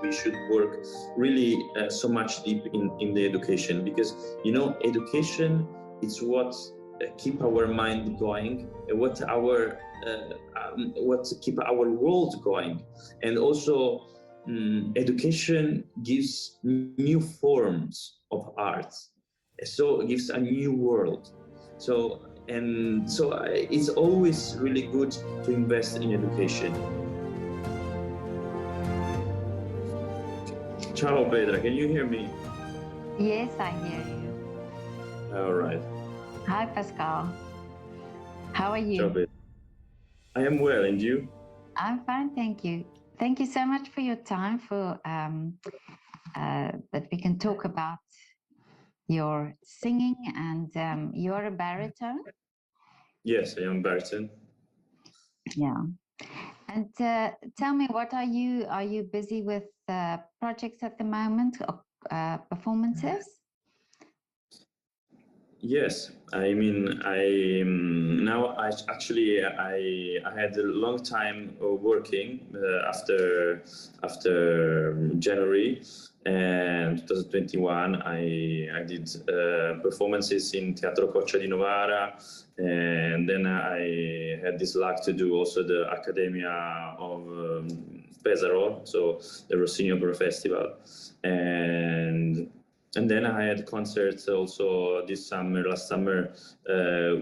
we should work really so much deep in the education, because education is what keep our mind going, what keep our world going. And also education gives new forms of art, so it gives a new world. It's always really good to invest in education. Ciao Petra, can you hear me? Yes, I hear you. All right. Hi Pascal. How are you? Ciao Petra. I am well, and you? I'm fine, thank you. Thank you so much for your time, for that we can talk about your singing, and you're a baritone. Yes, I am baritone. Yeah. And tell me, what are you busy with projects at the moment, or performances? Yes, I mean, I had a long time working after January and 2021. I did performances in Teatro Coccia di Novara, and then I had this luck to do also the Accademia of Pesaro, so the Rossini Opera Festival, and then I had concerts also last summer,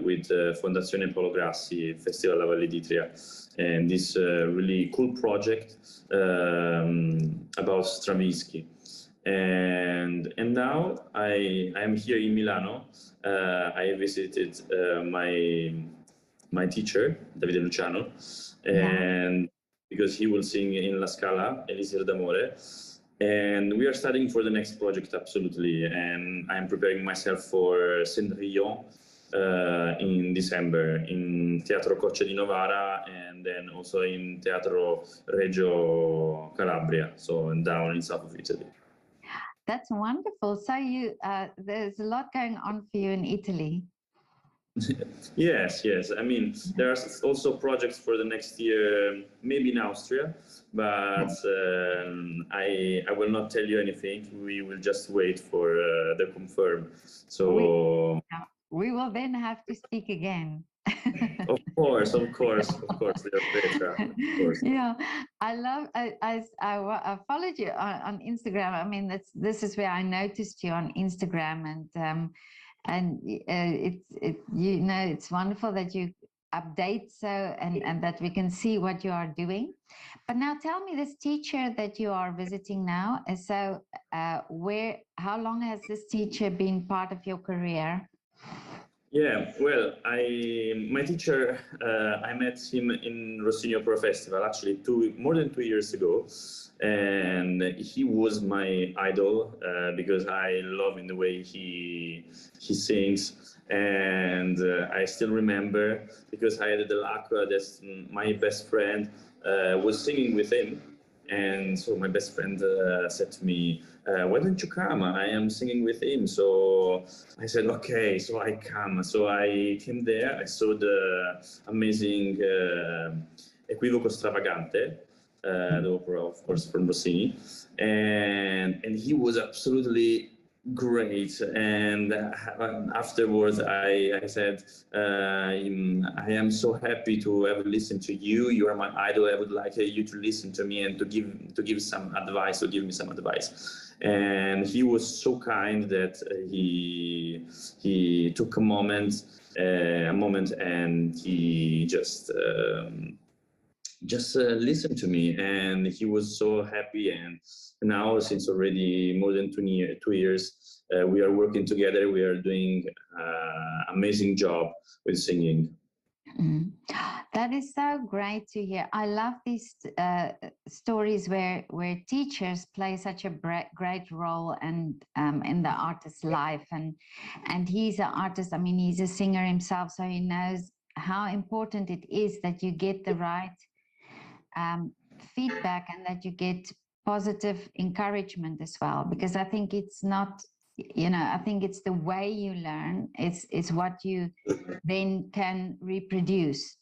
with Fondazione Paolo Grassi, Festival La Valle d'Itria, and this really cool project about Stravinsky. And now I am here in Milano. I visited my teacher, Davide Luciano, and because he will sing in La Scala, Elisir d'Amore. And we are studying for the next project, absolutely. And I'm preparing myself for Cendrillon in December in Teatro Coccia di Novara, and then also in Teatro Reggio Calabria, so down in south of Italy. That's wonderful. So there's a lot going on for you in Italy. Yes. I mean, there are also projects for the next year, maybe in Austria, but I will not tell you anything. We will just wait for the confirm. So we will then have to speak again. Of course, Petra, of course. Yeah, I followed you on Instagram. I mean, this is where I noticed you on Instagram, and it's wonderful that you update and that we can see what you are doing. But now tell me, this teacher that you are visiting now, so how long has this teacher been part of your career? Yeah, well, my teacher, I met him in Rossini Opera Festival, actually more than 2 years ago, and he was my idol because I love in the way he sings, and I still remember because I had the luck that my best friend was singing with him. And so my best friend said to me, why don't you come? I am singing with him. So I said, okay, so I come. So I came there. I saw the amazing Equivoco Stravagante, the opera, of course, from Rossini. And he was absolutely great. And afterwards, I said, I am so happy to have listened to you. You are my idol. I would like you to listen to me and to give some advice, or give me some advice. And he was so kind that he took a moment, and he just listened to me, and he was so happy. And now, since already more than 2 years, we are working together. We are doing amazing job with singing. That is so great to hear. I love these stories where teachers play such a great role and in the artist's life, and he's an artist. I mean, he's a singer himself, so he knows how important it is that you get the right feedback and that you get positive encouragement as well, because I think it's not, I think it's the way you learn, it's what you then can reproduce.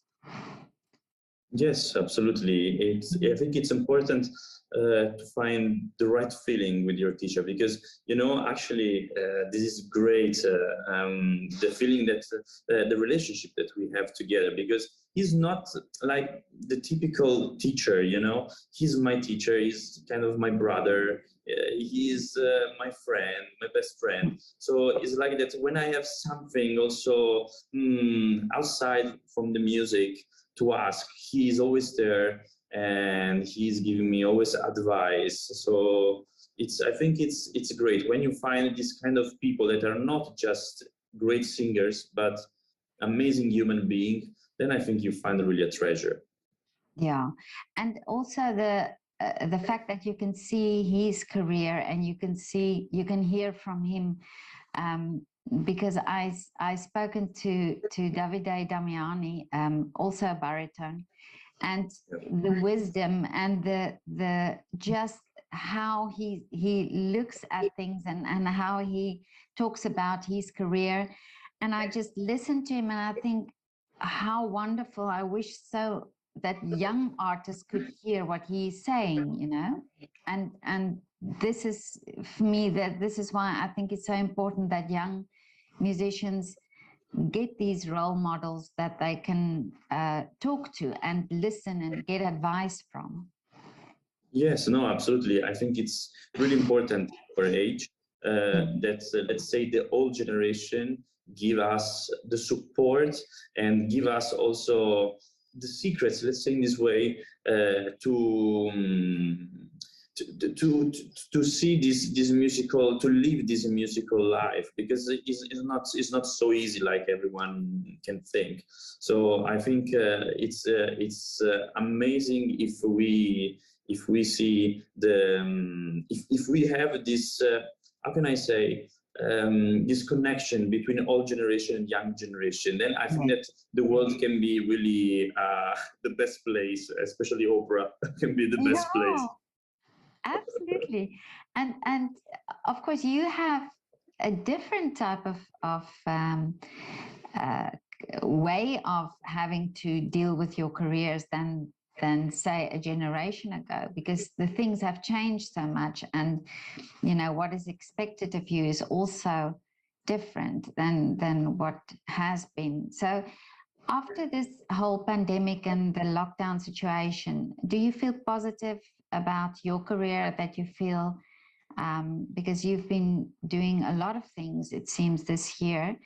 Yes, absolutely. I think it's important to find the right feeling with your teacher because, actually, this is great. The feeling that the relationship that we have together, because he's not like the typical teacher, he's my teacher, he's kind of my brother, he's my friend, my best friend. So it's like that when I have something also outside from the music to ask. He's always there and he's giving me always advice. So I think it's great when you find this kind of people that are not just great singers but amazing human being. Then I think you find really a treasure. Yeah, and also the fact that you can see his career and you can hear from him, um, because I spoken to Davide Damiani, also a baritone, and the wisdom and the just how he looks at things and how he talks about his career, and I just listen to him and I think how wonderful. I wish so that young artists could hear what he's saying, and this is for me, that this is why I think it's so important that young musicians get these role models that they can talk to and listen and get advice from. Yes, no, absolutely. I think it's really important for age that, let's say, the old generation give us the support and give us also the secrets, let's say in this way, to see this musical, to live this musical life, because it's not so easy like everyone can think. So I think it's amazing if we see if we have this how can I say this connection between old generation and young generation, then I think that the world can be really the best place, especially opera can be the best place. Yeah, absolutely. And of course you have a different type of uh, way of having to deal with your careers than say a generation ago, because the things have changed so much, and what is expected of you is also different than what has been. So after this whole pandemic and the lockdown situation, do you feel positive about your career, that you feel, because you've been doing a lot of things, it seems, this year,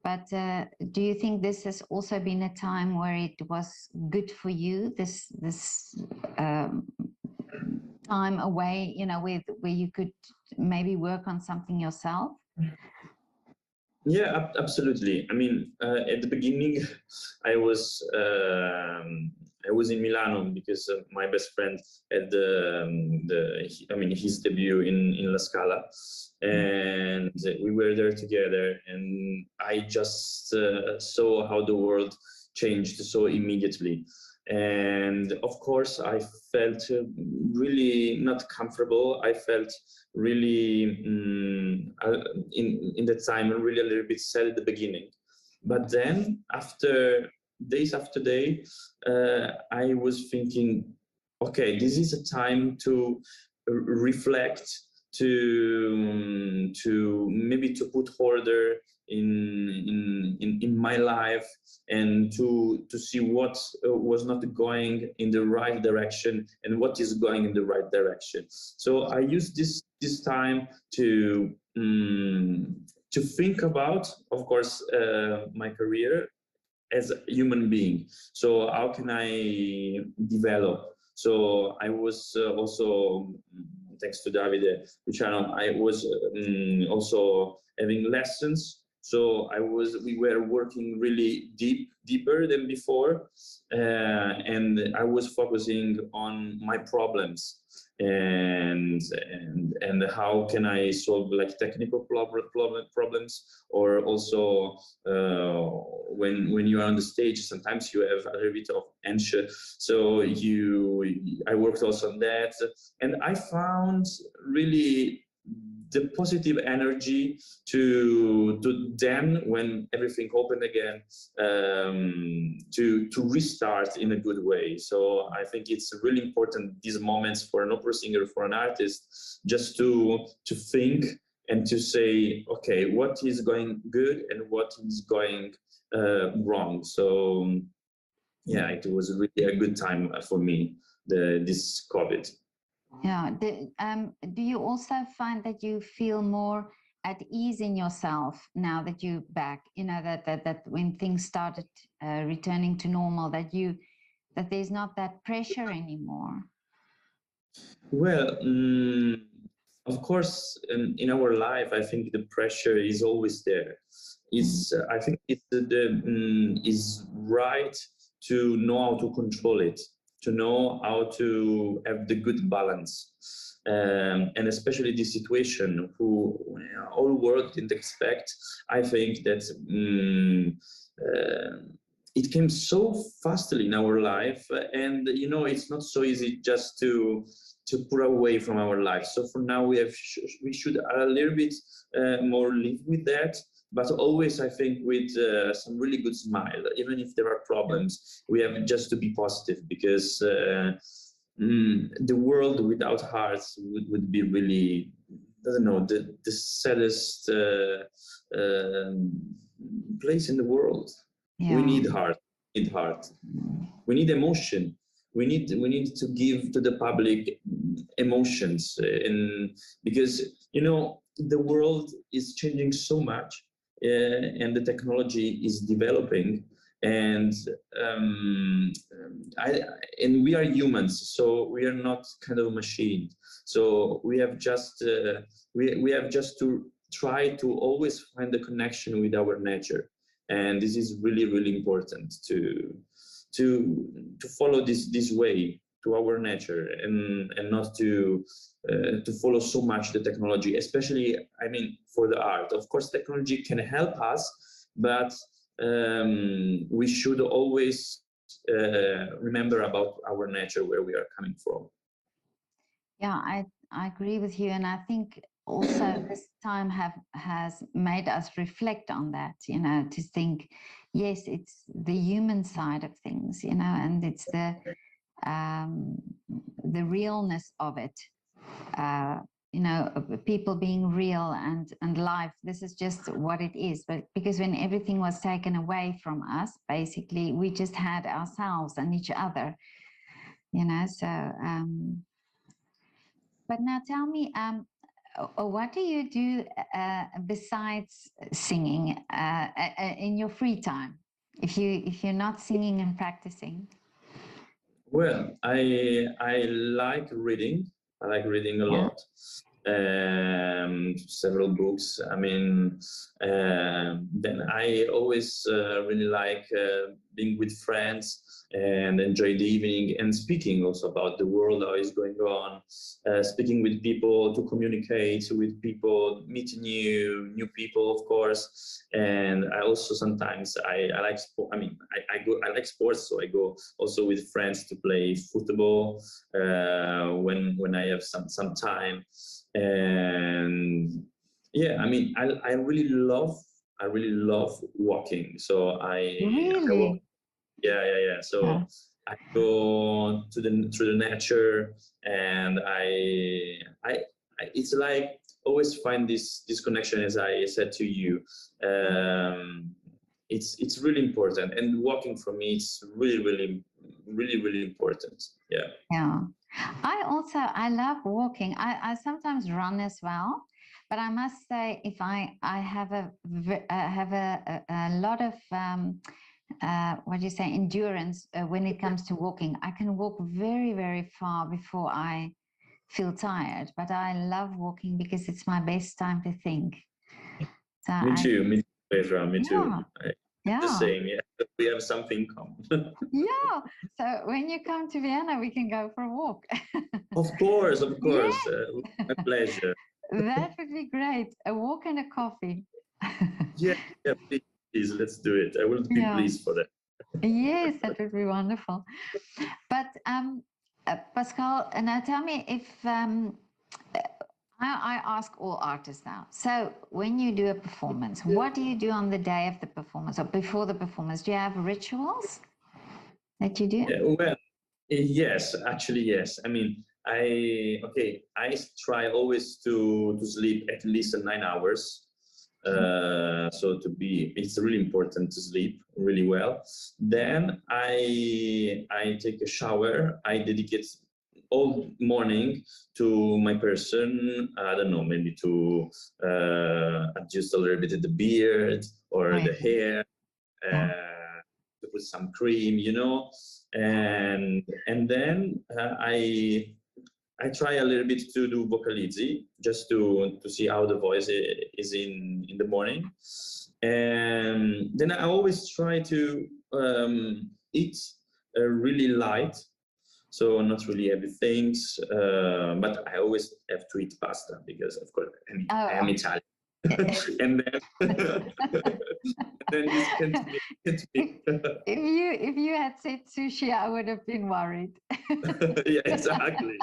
but do you think this has also been a time where it was good for you, this time away, where you could maybe work on something yourself? Yeah, absolutely. I mean, at the beginning, I was um, I was in Milano because my best friend had his debut in La Scala, and we were there together. And I just saw how the world changed so immediately. And of course, I felt really not comfortable. I felt really in that time really a little bit sad at the beginning, but then after day, I was thinking, okay, this is a time to reflect, to maybe to put order in my life, and to see what was not going in the right direction and what is going in the right direction. So I use this time to think about, of course, my career as a human being. So how can I develop? So I was also, thanks to Davide Luciano, I was also having lessons. So we were working really deeper than before, and I was focusing on my problems and how can I solve like technical problems, or also when you are on the stage, sometimes you have a little bit of anxious. So I worked also on that, and I found really the positive energy to then, when everything open again, to restart in a good way. So I think it's really important these moments for an opera singer, for an artist, just to think and to say, okay, what is going good and what is going wrong. So yeah, it was really a good time for me, this COVID. Yeah. Do you also find that you feel more at ease in yourself now that you're back? You know, that when things started returning to normal, that there's not that pressure anymore. Well, of course, in our life, I think the pressure is always there. It's I think it's is right to know how to control it, to know how to have the good balance, and especially this situation, who all world didn't expect. I think that it came so fastly in our life, and it's not so easy just to put away from our life. So for now, we should a little bit more live with that, but always, I think, with some really good smile. Even if there are problems, we have just to be positive, because the world without hearts would be really, I don't know, the saddest place in the world. Yeah. We need heart. We need emotion. We need to give to the public emotions, and because the world is changing so much, and the technology is developing, and and we are humans, so we are not kind of a machine. So we have just we have just to try to always find the connection with our nature, and this is really, really important to follow this way to our nature, and not to follow so much the technology, especially, I mean, for the art. Of course, technology can help us, but we should always remember about our nature, where we are coming from. Yeah, I agree with you, and I think also this time has made us reflect on that, to think, yes, it's the human side of things, and it's the realness of it, people being real, and life. This is just what it is. But because when everything was taken away from us, basically, we just had ourselves and each other, so but now tell me, what do you do besides singing in your free time, if you're not singing and practicing? Well, I like reading. I like reading a lot. Several books. I mean, then I always really like being with friends and enjoy the evening, and speaking also about the world, how is going on, speaking with people, to communicate with people, meet new people, of course. And I also sometimes I like sport. I mean, I like sports, so I go also with friends to play football when I have some time. And yeah, I mean, I really love walking. So I walk. Really? Yeah. So I go through the nature, and it's like always find this connection, as I said to you. It's really important, and walking for me, it's really important. Yeah. I love walking. I sometimes run as well, but I must say, if I have a lot of what do you say, endurance when it comes to walking. I can walk very, very far before I feel tired, but I love walking because it's my best time to think. So Me too, Petra, me too. Yeah. The same. Yeah, we have something common. Yeah. So when you come to Vienna, we can go for a walk. Of course. Yes. My pleasure. That would be great. A walk and a coffee. Yeah, please, let's do it. I will be pleased for that. Yes, that would be wonderful. But Pascal, now tell me, if I ask all artists now. So when you do a performance, what do you do on the day of the performance or before the performance? Do you have rituals that you do? Well, yes, actually, yes. I mean, I try always to sleep at least 9 hours. So it's really important to sleep really well. Then I take a shower. I dedicate all morning to my person. I don't know, maybe to adjust a little bit of the beard or the Okay. hair. Yeah. To put some cream, and then I try a little bit to do vocalizzi just to see how the voice is in the morning, and then I always try to eat really light, so not really heavy things, but I always have to eat pasta because of course I am Oh, Italian. And then then this can't if, be. if you had said sushi, I would have been worried. Yeah, exactly.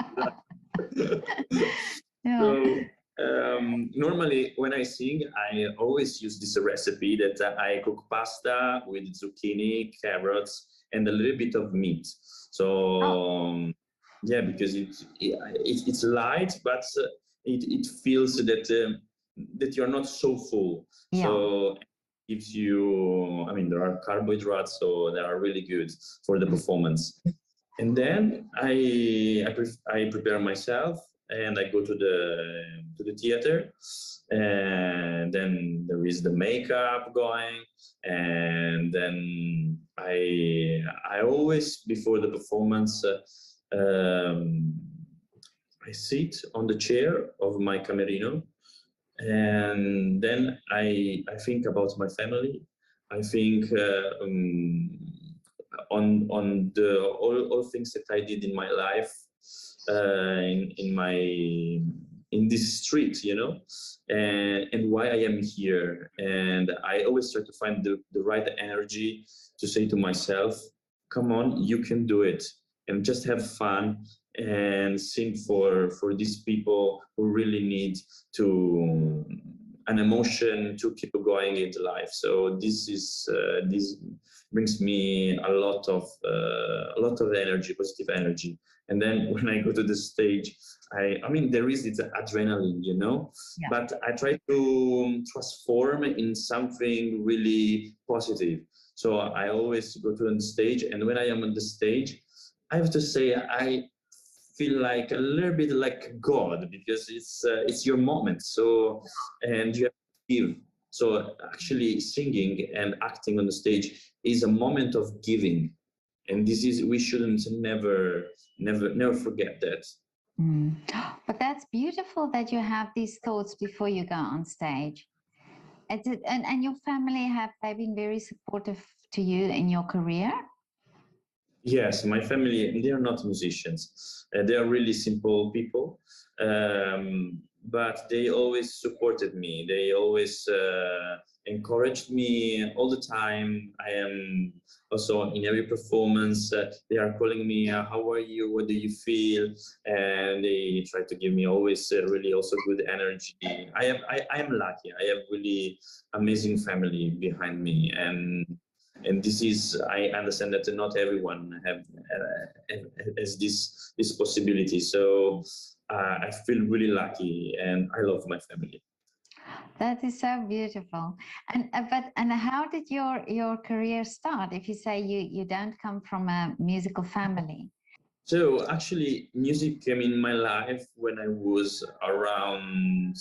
Yeah. So normally when I sing, I always use this recipe that I cook pasta with zucchini, carrots, and a little bit of meat. So Oh, yeah, because it's light, but it feels that you're not so full. yeah. So gives you, I mean, there are carbohydrates, so they are really good for the performance. And then I prepare myself and I go to the theater, and then there is the makeup going, and then I always before the performance um, I sit on the chair of my camerino, and then I think about my family. I think on the all things that I did in my life, in my in this street, and why I am here. And I always try to find the right energy to say to myself, "Come on, you can do it," and just have fun and sing for these people who really need to an emotion to keep going into life. So this brings me a lot of energy, positive energy. And then when I go to the stage, I mean there is this adrenaline, Yeah. but I try to transform in something really positive. So I always go to the stage, and when I am on the stage, I have to say I feel like a little bit like God because it's your moment. So and you have to give. So actually, singing and acting on the stage is a moment of giving, and this is we shouldn't never forget that. Mm. But that's beautiful that you have these thoughts before you go on stage. And your family, have they been very supportive to you in your career? Yes, my family, they are not musicians. They are really simple people. But they always supported me. They always encouraged me all the time. I am also in every performance. They are calling me, how are you? What do you feel? And they try to give me always really also good energy. I am lucky. I have really amazing family behind me. And this is I understand that not everyone has this possibility, so I feel really lucky and I love my family. That is so beautiful. And how did your career start? If you say you don't come from a musical family. So actually, music came in my life when I was around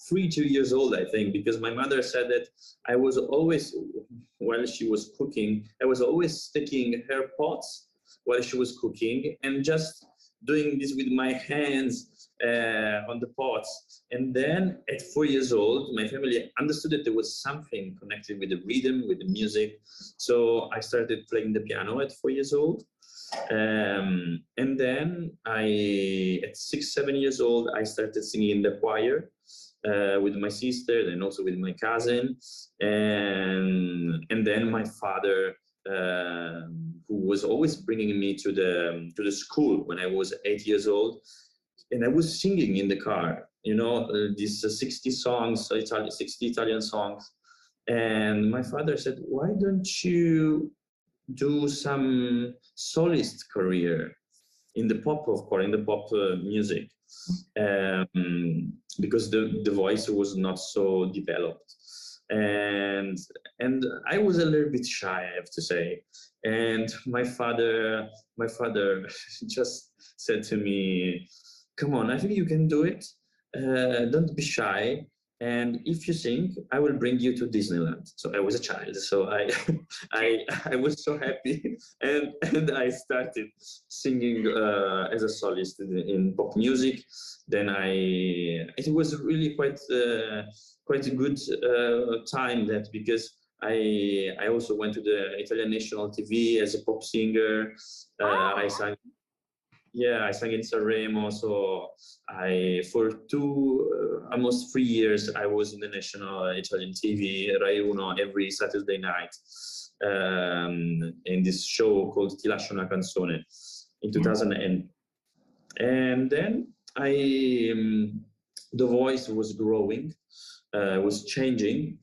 2 years old, I think, because my mother said that I was always, while she was cooking, I was always sticking her pots while she was cooking and just doing this with my hands on the pots. And then at 4 years old, my family understood that there was something connected with the rhythm, with the music. So I started playing the piano at 4 years old. And then at 6, 7 years old, I started singing in the choir with my sister and also with my cousin. And then my father, who was always bringing me to the school when I was 8 years old, and I was singing in the car. these 60 songs, 60 Italian songs. And my father said, why don't you do some solist career in the pop, of course, in the pop music, because the voice was not so developed, and I was a little bit shy, I have to say. And my father just said to me, "Come on, I think you can do it. Don't be shy. And if you sing, I will bring you to Disneyland." So I was a child, so I I was so happy, and I started singing as a solist in pop music. Then it was really quite a good time, that because I also went to the Italian national TV as a pop singer. I Oh, sang, yeah, I sang in Sanremo. So I for almost 3 years I was in the national Italian TV Rai Uno every Saturday night, in this show called Ti lascio una canzone in yeah. 2000. And then the voice was growing, was changing.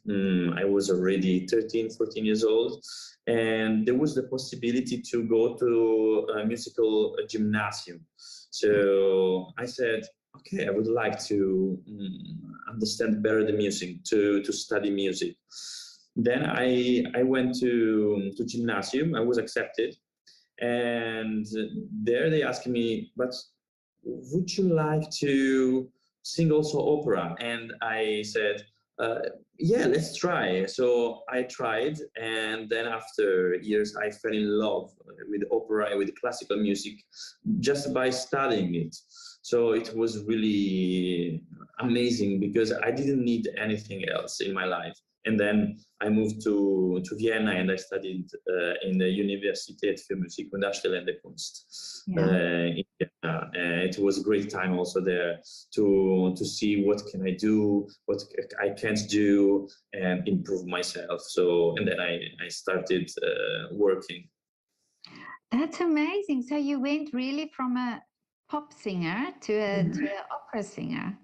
I was already 13, 14 years old, and there was the possibility to go to a musical gymnasium. So I said, okay, I would like to understand better the music, to study music. Then I went to gymnasium. I was accepted, and there they asked me, but would you like to sing also opera? And I said, uh, yeah, let's try. So I tried, and then after years I fell in love with opera and with classical music just by studying it. So it was really amazing because I didn't need anything else in my life. And then I moved to Vienna, and I studied in the Universität für Musik und Darstellende Kunst Yeah. in Vienna. It was a great time also there to see what can I do, what I can't do, and improve myself. So, and then I started working. That's amazing. So you went really from a pop singer to an opera singer.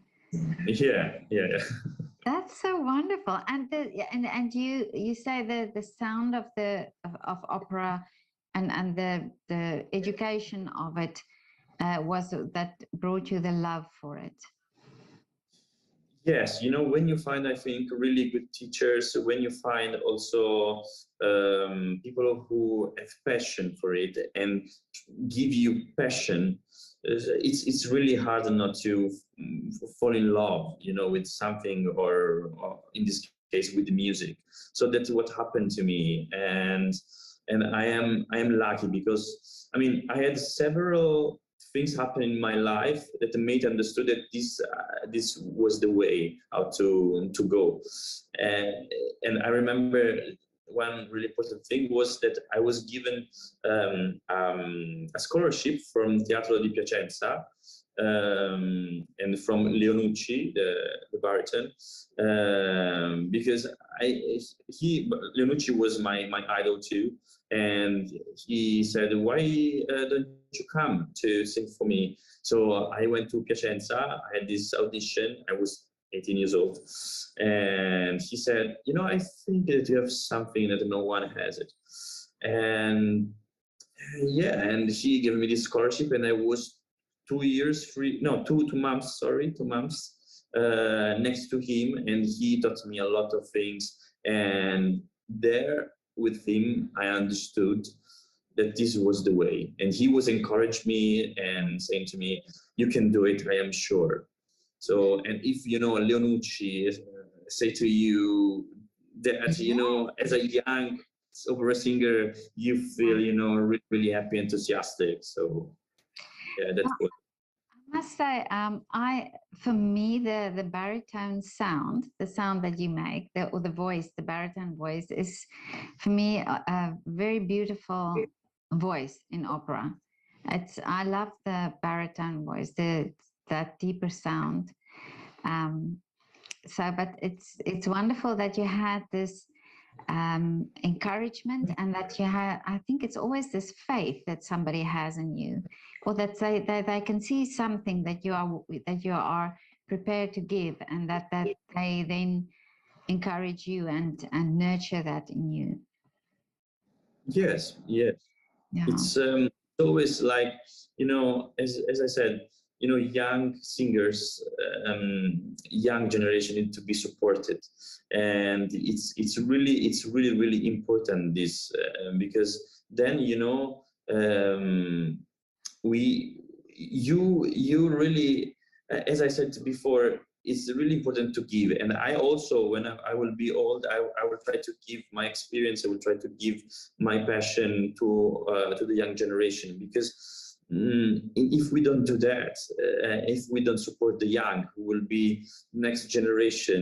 Yeah, yeah. That's so wonderful. And and you say the sound of of opera and the education of it was that brought you the love for it. Yes, when you find, I think, really good teachers, when you find also people who have passion for it and give you passion, it's really hard not to fall in love, with something, or in this case with music. So that's what happened to me, and I am lucky because I had several things happen in my life that made understood that this was the way how to go. And I remember one really important thing was that I was given a scholarship from Teatro di Piacenza, and from Leonucci, the baritone, because Leonucci was my idol too, and he said, "Why don't you come to sing for me?" So I went to Piacenza. I had this audition. I was 18 years old, and he said, "I think that you have something that no one has it." And yeah, and he gave me this scholarship, and I was 2 years free, no, 2 months, sorry, 2 months next to him, and he taught me a lot of things. And there with him, I understood that this was the way, and he was encouraged me and saying to me, "You can do it, I am sure." So, and if Leonucci say to you that as a young opera singer, you feel really, really happy, enthusiastic. So yeah, that's what. I must say, for me, the baritone sound, the sound that you make, or the voice, the baritone voice, is for me a very beautiful voice in opera. I love the baritone voice, that deeper sound. Um, but it's wonderful that you had this encouragement, and that you have. I think it's always this faith that somebody has in you, or that they can see something that you are prepared to give, and that they then encourage you and nurture that in you. Yes, yes. Yeah. It's always like, as I said, young singers, young generation need to be supported, and it's really important this, because then you really, as I said before, it's really important to give. And I also, when I will be old, I will try to give my experience. I will try to give my passion to the young generation, because if we don't do that, if we don't support the young, who will be next generation,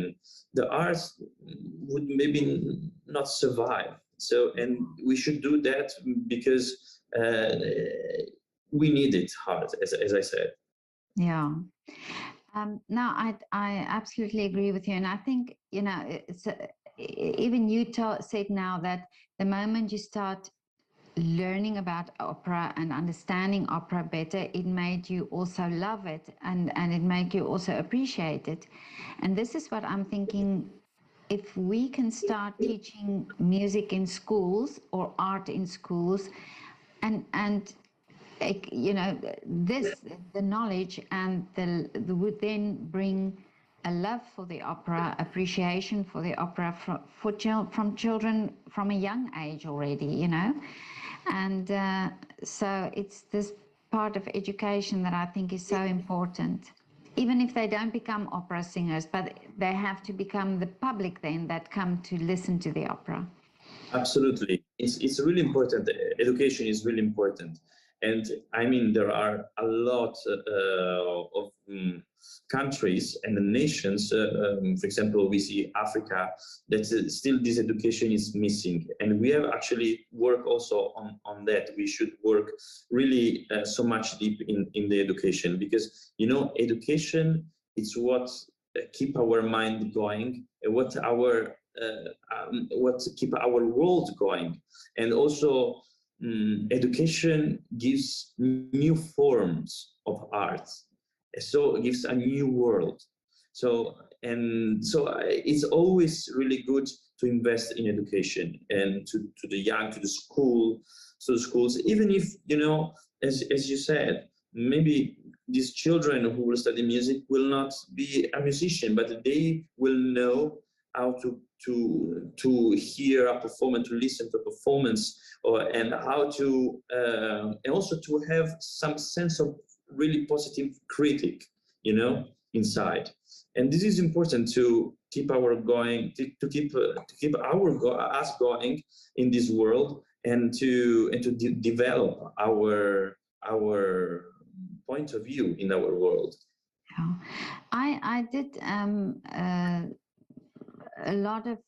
the arts would maybe not survive. So, and we should do that, because we need it hard, as I said. Yeah. No, I absolutely agree with you, and I think it's even you said now that the moment you start learning about opera and understanding opera better, it made you also love it, and it made you also appreciate it. And this is what I'm thinking. If we can start teaching music in schools or art in schools, and the knowledge and the would then bring a love for the opera, appreciation for the opera from children from a young age already, and so it's this part of education that I think is so important. Even if they don't become opera singers, but they have to become the public then that come to listen to the opera. Absolutely, it's really important. Education is really important, and I mean there are a lot of countries and nations. For example, we see Africa, that still this education is missing, and we have actually work also on that. We should work really so much deep in the education, because education is what keep our mind going, what keep our world going. And also education gives new forms of art, so it gives a new world. So it's always really good to invest in education, and to the young, to the schools, even if as you said, maybe these children who will study music will not be a musician, but they will know how to hear a performance, to listen to a performance, and how to and also to have some sense of really positive critic, inside. And this is important to keep our going, to keep us going in this world, and to develop our point of view in our world. Yeah. I did a lot of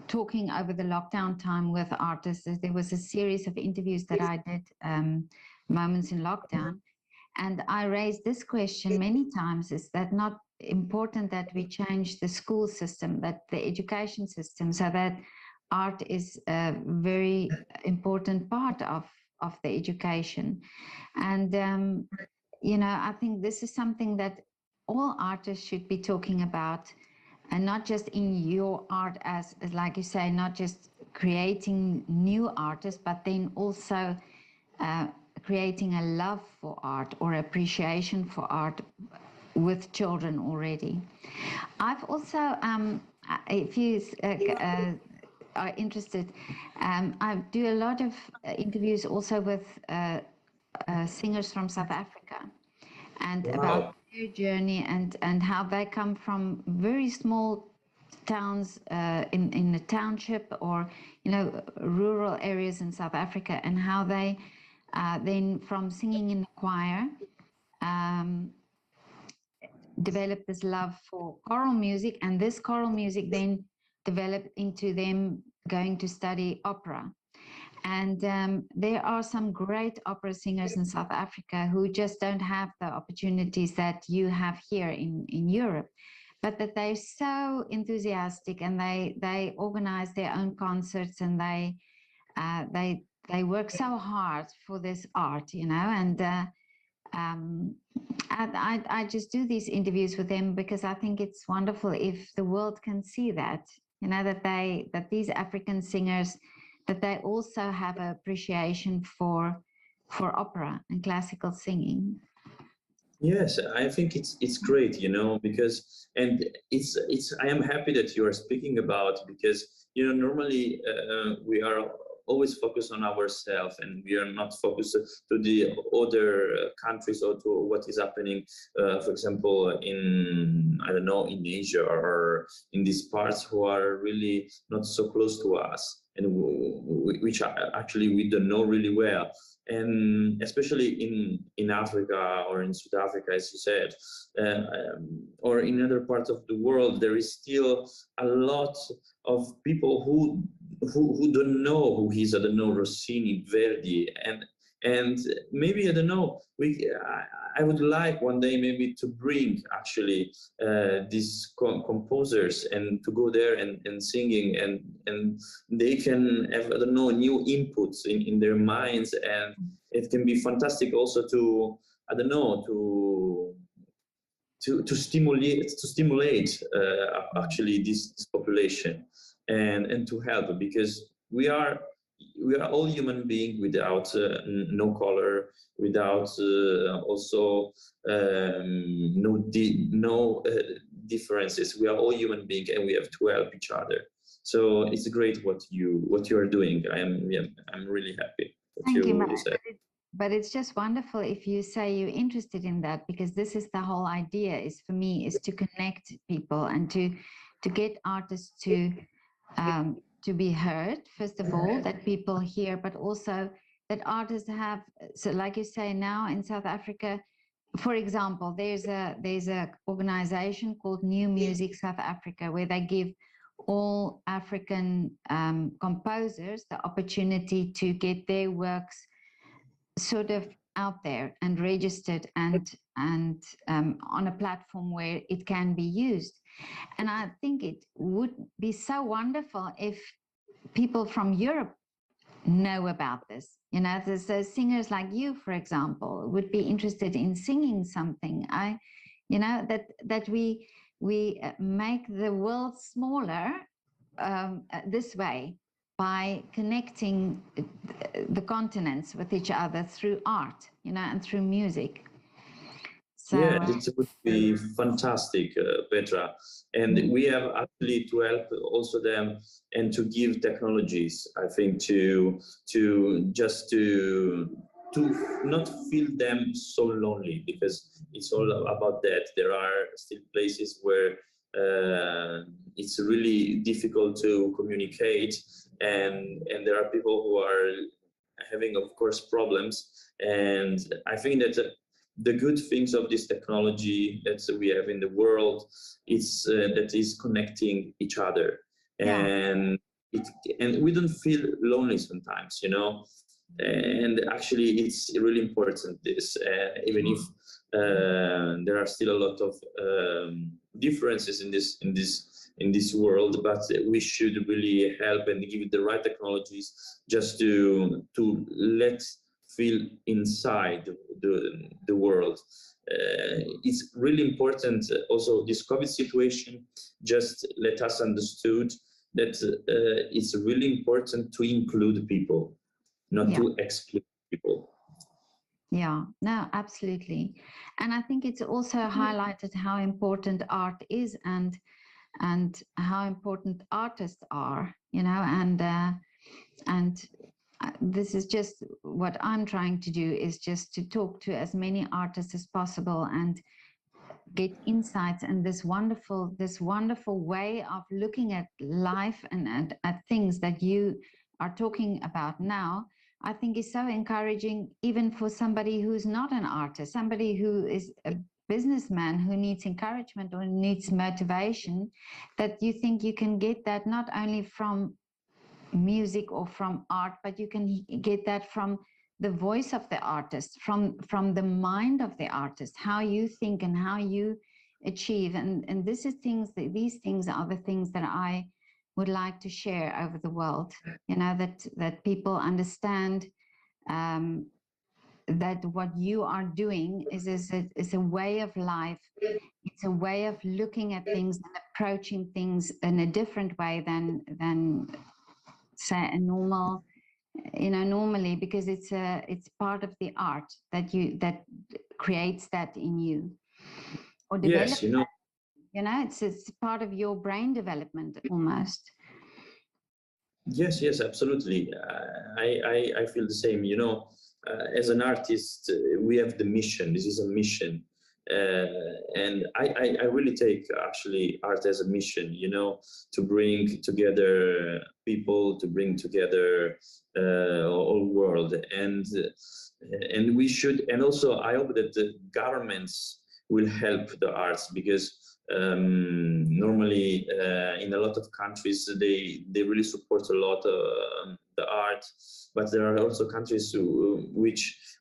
talking over the lockdown time with artists. There was a series of interviews that I did, moments in lockdown, and I raised this question many times: is that not important that we change the school system, that the education system, so that art is a very important part of the education? And I think this is something that all artists should be talking about, and not just in your art as like you say, not just creating new artists, but then also creating a love for art or appreciation for art with children already. I've also, if you are interested, I do a lot of interviews also with singers from South Africa, and about their journey, and how they come from very small towns in a township, or rural areas in South Africa, and how they then, from singing in the choir, developed this love for choral music, and this choral music then developed into them going to study opera. And there are some great opera singers in South Africa who just don't have the opportunities that you have here in Europe, but that they're so enthusiastic, and they organize their own concerts, and they work so hard for this art, and I just do these interviews with them because I think it's wonderful if the world can see that, you know, that these African singers, that they also have an appreciation for opera and classical singing. Yes, I think it's great, you know, because and it's I am happy that you are speaking about, because you know normally we are always focused on ourselves, and we are not focused to the other countries or to what is happening, for example, in I don't know, in Asia or in these parts who are really not so close to us, and which actually we don't know really well. And especially in Africa or in South Africa, as you said, or in other parts of the world, there is still a lot of people who don't know who is, I don't know, Rossini, Verdi, and maybe I don't know. I would like one day maybe to bring actually these composers and to go there and singing, and they can have, I don't know, new inputs in their minds, and it can be fantastic also to, I don't know, to stimulate actually this population, and to help, because we are all human beings without no color, without also no differences. We are all human beings, and we have to help each other. So it's great what you are doing. I'm really happy what Thank you, you said. but it's just wonderful if you say you're interested in that, because this is the whole idea, is for me, is to connect people and to get artists to be heard, first of all, that people hear, but also that artists have, so like you say now in South Africa, for example, there's a organization called New Music South Africa, where they give all African composers the opportunity to get their works sort of out there and registered and on a platform where it can be used. And I think it would be so wonderful if people from Europe know about this. You know, there's those singers like you, for example, would be interested in singing something. You know, that we make the world smaller this way, by connecting the continents with each other through art, you know, and through music. So Yeah, it would be fantastic, Petra. And we have actually to help also them, and to give technologies, I think, to not feel them so lonely, because it's all about that. There are still places where it's really difficult to communicate, and there are people who are having, of course, problems. And I think that the good things of this technology that we have in the world, it's that is connecting each other, yeah, and it and we don't feel lonely sometimes, you know. And actually, it's really important, this, even if there are still a lot of differences in this world, but we should really help and give it the right technologies, just to let feel inside the world. It's really important. Also, this COVID situation just let us understood that it's really important to include people, not yeah, to exclude people. yeah, no, absolutely. And I think it's also highlighted how important art is, and how important artists are, you know, and this is just what I'm trying to do, is just to talk to as many artists as possible and get insights, and this wonderful way of looking at life and at things that you are talking about now. I think is so encouraging, even for somebody who's not an artist, somebody who is a businessman who needs encouragement or needs motivation, that you think you can get that not only from music or from art, but you can get that from the voice of the artist, from the mind of the artist, how you think and how you achieve. And this is things that these things are the things that I would like to share over the world, you know, that people understand, um, that what you are doing is a way of life. It's a way of looking at things and approaching things in a different way than say a normal, normally, because it's part of the art that creates that in you, or develops. Yes, It's part of your brain development almost. yes, absolutely. I feel the same. As an artist, we have the mission. This is a mission, and I really take actually art as a mission. To bring together people, to bring together all world, and we should. And also, I hope that the governments will help the arts, because normally in a lot of countries they really support a lot the art, but there are also countries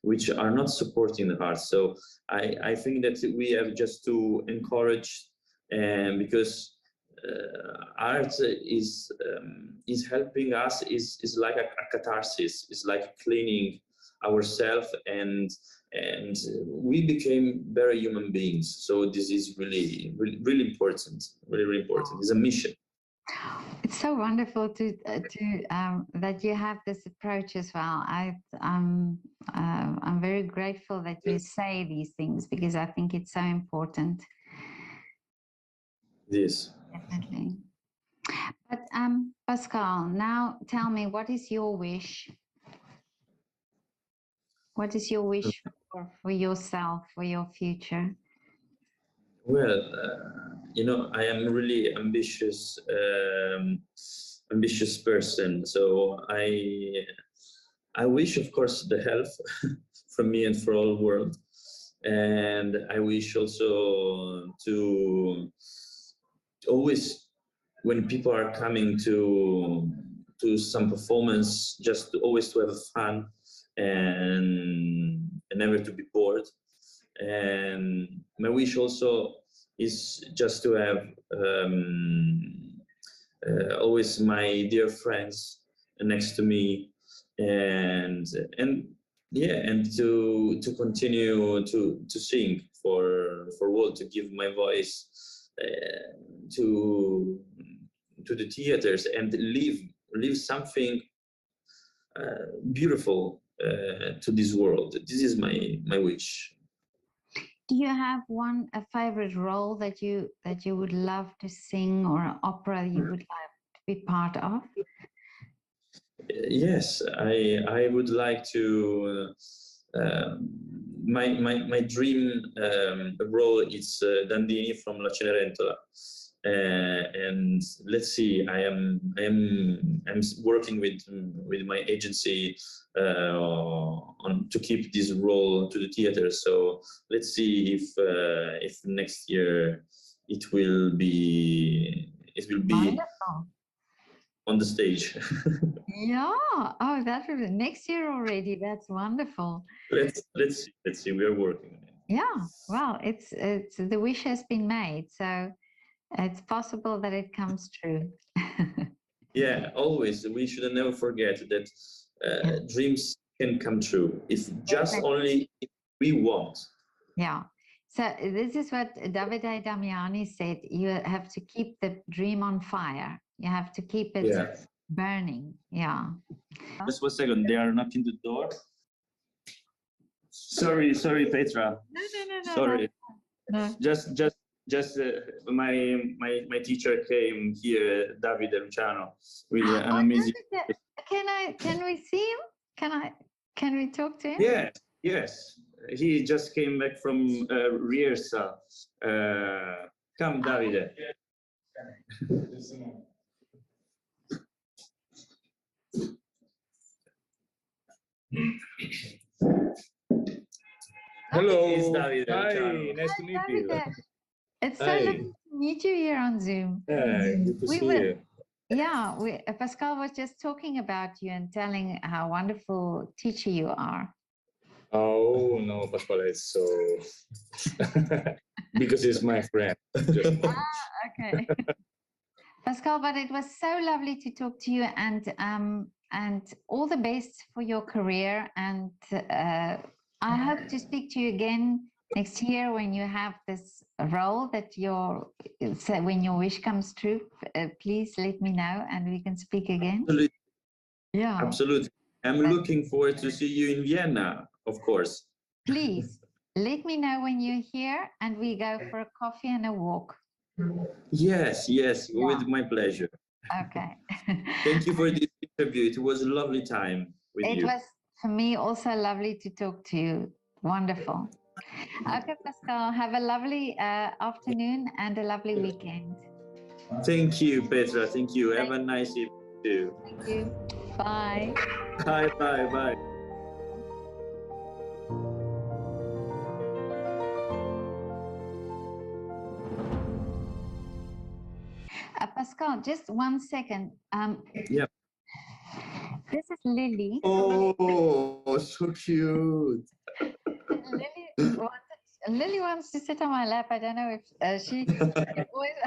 which are not supporting the art. So I think that we have just to encourage, because art is helping us, is like a catharsis, is like cleaning ourselves, and we became better human beings. So this is really important, really important. It's a mission. It's so wonderful to that you have this approach as well. I'm very grateful that you say these things, because I think it's so important. This. Definitely. But Pascal, now tell me, what is your wish? What is your wish for yourself, for your future? Well, I am really ambitious person. So I wish, of course, the health from me and for all world, and I wish also to always, when people are coming to some performance, just always to have fun, and never to be bored. And my wish also is just to have always my dear friends next to me, and yeah, and to continue to sing for world, to give my voice to the theaters, and leave something beautiful to this world. This is my wish. Do you have a favorite role that you would love to sing, or an opera you would like to be part of? Yes, I would like to. My dream role is Dandini from La Cenerentola, and let's see. I'm working with my agency on to keep this role to the theater. So let's see if next year it will be Wonderful. on the stage. Yeah. Oh, that was next year already. That's wonderful. Let's see. We are working on it. Yeah. Well, it's the wish has been made, so it's possible that it comes true. Yeah, always. We should never forget that Yeah. dreams can come true if just only if we want. Yeah. So this is what Davide Damiani said. You have to keep the dream on fire. You have to keep it Yeah. burning. Yeah. Just 1 second. They are knocking the door. Sorry, Petra. No. Sorry. No. Just my teacher came here, Davide Luciano, with an amazing. Can we see him? Can we talk to him? Yes. He just came back from rehearsal. Come, Davide. Hello. Davide Hi, Luciano. nice to meet you. It's so Hi. lovely to meet you here on Zoom. Yeah, good to see you. Yeah, Pascal was just talking about you and telling how wonderful teacher you are. Oh no, Pasquale is so because he's my friend. Okay. Pascal, but it was so lovely to talk to you, and all the best for your career. And I hope to speak to you again next year when you have this role that when your wish comes true. Please let me know and we can speak again. Absolutely. Yeah. Absolutely. I'm looking forward to see you in Vienna, of course. Please let me know when you're here and we go for a coffee and a walk. Yes, yes, Yeah. with my pleasure. Okay. Thank you for this interview. It was a lovely time with It you. was for me also lovely to talk to you. Wonderful. Okay, Pascal, have a lovely afternoon and a lovely weekend. Thank you, Petra. Thank you. Have a nice evening too. Thank you. Bye. Bye, bye, bye. Pascal, just 1 second. Yeah. This is Lily. Oh, so cute. Lily wants to sit on my lap. I don't know if she always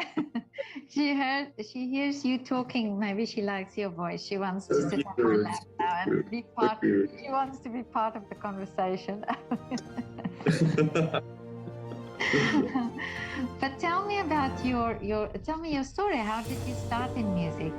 she hears you talking. Maybe she likes your voice. She wants to sit on my lap now and be part. She wants to be part of the conversation. But tell me about your tell me your story. How did you start in music?